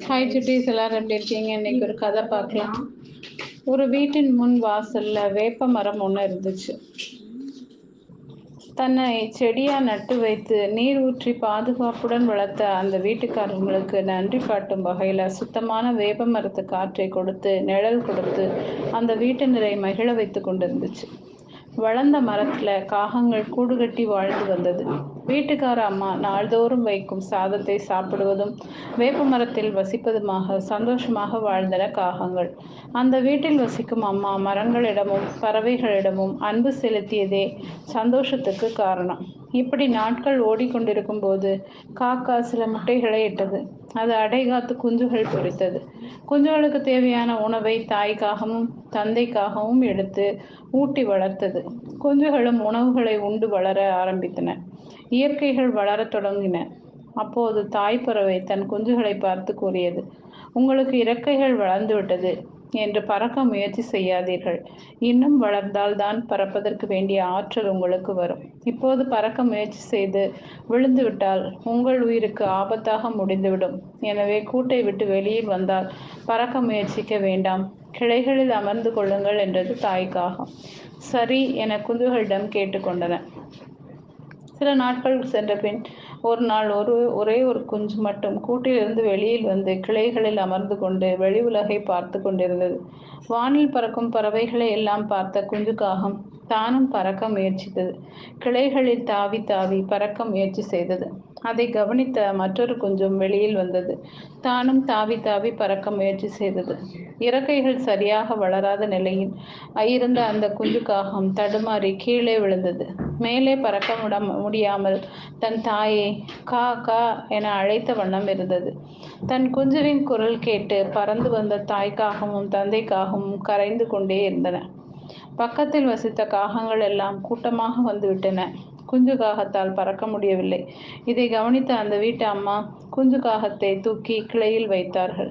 Hi சுட்டீஸ், எல்லாரும் எப்படி இருக்கீங்க? இன்னைக்கு ஒரு கதை பார்க்கலாம். ஒரு வீட்டின் முன் வாசல்ல வேப்ப மரம் ஒன்று இருந்துச்சு. தன்னை செடியா நட்டு வைத்து நீர் ஊற்றி பாதுகாப்புடன் வளர்த்த அந்த வீட்டுக்காரங்களுக்கு நன்றி காட்டும் வகையில சுத்தமான வேப்ப மரத்து காற்றை கொடுத்து நிழல் கொடுத்து அந்த வீட்டினரை மகிழ வைத்து கொண்டிருந்துச்சு. வளர்ந்த மரத்துல காகங்கள் கூடு கட்டி வாழ்ந்து வந்தது. வீட்டுக்கார அம்மா நாள்தோறும் வைக்கும் சாதத்தை சாப்பிடுவதும் வேப்ப மரத்தில் வசிப்பதுமாக சந்தோஷமாக வாழ்ந்தன காகங்கள். அந்த வீட்டில் வசிக்கும் அம்மா மரங்களிடமும் பறவைகளிடமும் அன்பு செலுத்தியதே சந்தோஷத்துக்கு காரணம். இப்படி நாட்கள் ஓடிக்கொண்டிருக்கும் போது காக்கா சில முட்டைகளை இட்டது. அது அடைகாத்து குஞ்சுகள் பொரித்தது. குஞ்சுகளுக்கு தேவையான உணவை தாய்க்காகவும் தந்தைக்காகவும் எடுத்து ஊட்டி வளர்த்தது. குஞ்சுகளும் உணவுகளை உண்டு வளர ஆரம்பித்தன. இயற்கைகள் வளரத் தொடங்கின. அப்போது தாய் பறவை தன் குஞ்சுகளை பார்த்து கூறியது, உங்களுக்கு இறக்கைகள் வளர்ந்துவிட்டது என்று பறக்க முயற்சி செய்யாதீர்கள். இன்னும் வளர்ந்தால் தான் பறப்பதற்கு வேண்டிய ஆற்றல் உங்களுக்கு வரும். இப்போது பறக்க முயற்சி செய்து விழுந்துவிட்டால் உங்கள் உயிருக்கு ஆபத்தாக முடிந்துவிடும். எனவே கூட்டை விட்டு வெளியில் வந்தால் பறக்க முயற்சிக்க வேண்டாம், கிளைகளில் அமர்ந்து கொள்ளுங்கள் என்றது தாய்க்காகம். சரி என குஞ்சுகளிடம் கேட்டுக்கொண்டன. சில நாட்கள் சென்ற பின் ஒரு நாள் ஒரே ஒரு குஞ்சு மட்டும் கூட்டிலிருந்து வெளியில் வந்து கிளைகளில் அமர்ந்து கொண்டு வெளி உலகை பார்த்து கொண்டிருந்தது. வானில் பறக்கும் பறவைகளை எல்லாம் பார்த்த குஞ்சு காகம் தானும் பறக்க முயற்சித்தது. கிளைகளில் தாவி தாவி பறக்க முயற்சி செய்தது. அதை கவனித்த மற்றொரு குஞ்சும் வெளியில் வந்தது. தானும் தாவி தாவி பறக்க முயற்சி செய்தது. இறக்கைகள் சரியாக வளராத நிலையில் இருந்த அந்த குஞ்சு காகம் தடுமாறி கீழே விழுந்தது. மேலே பறக்க முடியாமல் தன் தாயை கா கா என அழைத்த வண்ணம் இருந்தது. தன் குஞ்சுவின் குரல் கேட்டு பறந்து வந்த தாய்க்காகவும் தந்தைக்காகவும் கரைந்து கொண்டே இருந்தன. பக்கத்தில் வசித்த காகங்கள் எல்லாம் கூட்டமாக வந்துவிட்டன. குஞ்சு காகத்தால் பறக்க முடியவில்லை. இதை கவனித்த அந்த வீட்டு அம்மா குஞ்சு காகத்தை தூக்கி கிளையில் வைத்தார்கள்.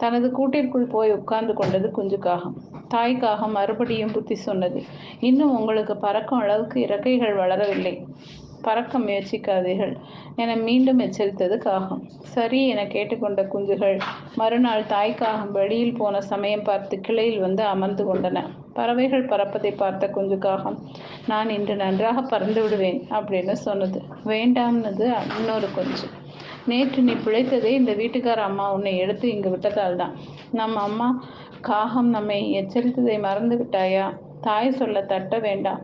தனது கூட்டிற்குள் போய் உட்கார்ந்து கொண்டது குஞ்சு காகம். தாய்க்காகம் மறுபடியும் புத்தி சொன்னது, இன்னும் உங்களுக்கு பறக்கும் அளவுக்கு இறக்கைகள் வளரவில்லை, பறக்க முயற்சிக்காதீர்கள் என மீண்டும் எச்சரித்தது காகம். சரி என கேட்டுக்கொண்ட குஞ்சுகள் மறுநாள் தாய்க்காகம் வெளியில் போன சமயம் பார்த்து கிளையில் வந்து அமர்ந்து கொண்டன. பறவைகள் பறப்பதை பார்த்த குஞ்சு காகம், நான் இன்று நன்றாக பறந்து விடுவேன் அப்படின்னு சொன்னது. வேண்டாம்னது இன்னொரு குஞ்சு. நேற்று நீ பிழைத்ததே இந்த வீட்டுக்கார அம்மா உன்னை எடுத்து இங்கு விட்டதால் தான். நம் அம்மா காகம் நம்மை எச்சரித்ததை மறந்து விட்டாயா? தாய் சொல்ல தட்ட வேண்டாம்,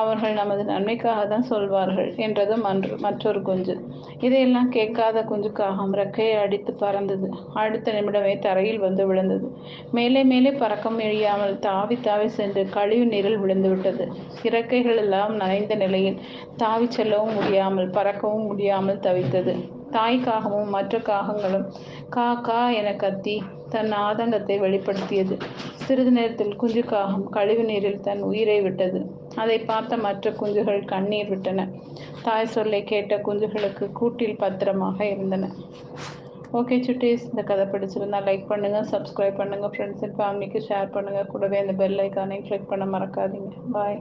அவர்கள் நமது நன்மைக்காக தான் சொல்வார்கள் என்றது மற்றொரு குஞ்சு. இதையெல்லாம் கேட்காத குஞ்சு காகம் ரெக்கையை அடித்து பறந்தது. அடுத்த நிமிடமே தரையில் வந்து விழுந்தது. மேலே மேலே பறக்க முடியாமல் தாவி தாவி சென்று கழிவு நீரில் விழுந்து விட்டது. இறக்கைகள் எல்லாம் நனைந்த நிலையில் தாவி செல்லவும் முடியாமல் பறக்கவும் முடியாமல் தவித்தது. தாய்க்காகவும் மற்ற காகங்களும் கா கா என கத்தி தன் ஆதங்கத்தை வெளிப்படுத்தியது. சிறிது நேரத்தில் குஞ்சு காகம் கழிவு நீரில் தன் உயிரை விட்டது. அதை பார்த்த மற்ற குஞ்சுகள் கண்ணீர் விட்டன. தாய் சொல்லை கேட்ட குஞ்சுகளுக்கு கூட்டில் பத்திரமாக இருந்தன. ஓகே சுட்டீஸ், இந்த கதை பிடிச்சிருந்தா லைக் பண்ணுங்கள், சப்ஸ்கிரைப் பண்ணுங்கள், ஃப்ரெண்ட்ஸ் அண்ட் ஃபேமிலிக்கு ஷேர் பண்ணுங்கள். கூடவே அந்த பெல் ஐக்கானை கிளிக் பண்ண மறக்காதீங்க. பாய்.